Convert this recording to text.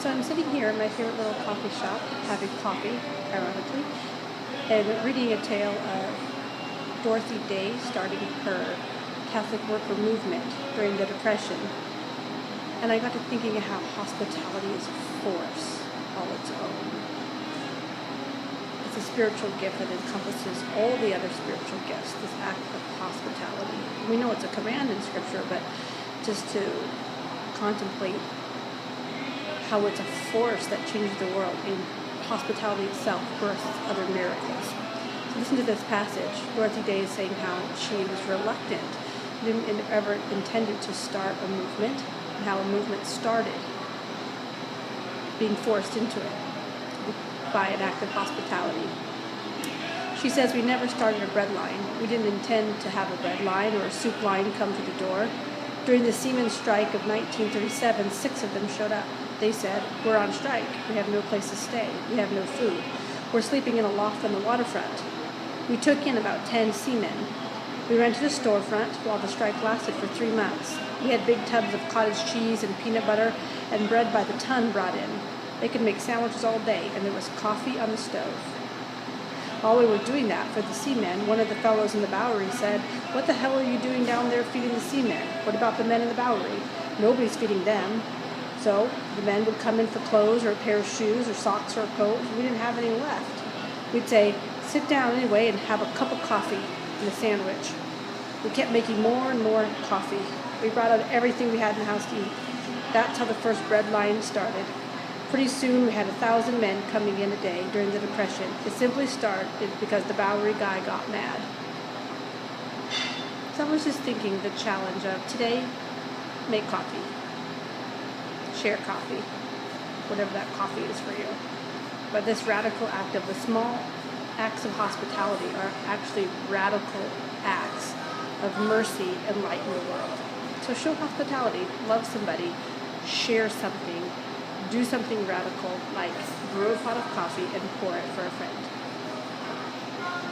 So I'm sitting here in my favorite little coffee shop, having coffee, ironically, and reading a tale of Dorothy Day starting her Catholic worker movement during the Depression. And I got to thinking of how hospitality is a force all its own. It's a spiritual gift that encompasses all the other spiritual gifts, this act of hospitality. We know it's a command in Scripture, but just to contemplate how it's a force that changes the world, and hospitality itself births other miracles. So listen to this passage. Dorothy Day is saying how she was reluctant, didn't ever intended to start a movement, and how a movement started, being forced into it by an act of hospitality. She says, "We never started a bread line. We didn't intend to have a bread line or a soup line come to the door. During the seamen's strike of 1937, 6 of them showed up. They said, 'We're on strike. We have no place to stay. We have no food. We're sleeping in a loft on the waterfront.' We took in about 10 seamen. We rented a storefront while the strike lasted for 3 months. We had big tubs of cottage cheese and peanut butter and bread by the ton brought in. They could make sandwiches all day, and there was coffee on the stove. While we were doing that for the seamen, one of the fellows in the Bowery said, 'What the hell are you doing down there feeding the seamen? What about the men in the Bowery? Nobody's feeding them.' So the men would come in for clothes or a pair of shoes or socks or a coat, and we didn't have any left. We'd say, 'Sit down anyway and have a cup of coffee and a sandwich.' We kept making more and more coffee. We brought out everything we had in the house to eat. That's how the first bread line started. Pretty soon we had 1,000 men coming in a day during the Depression. It simply started because the Bowery guy got mad." So I was just thinking the challenge of today, make coffee. Share coffee. Whatever that coffee is for you. But this radical act of the small acts of hospitality are actually radical acts of mercy and light in the world. So show hospitality, love somebody, share something, do something radical like brew a pot of coffee and pour it for a friend.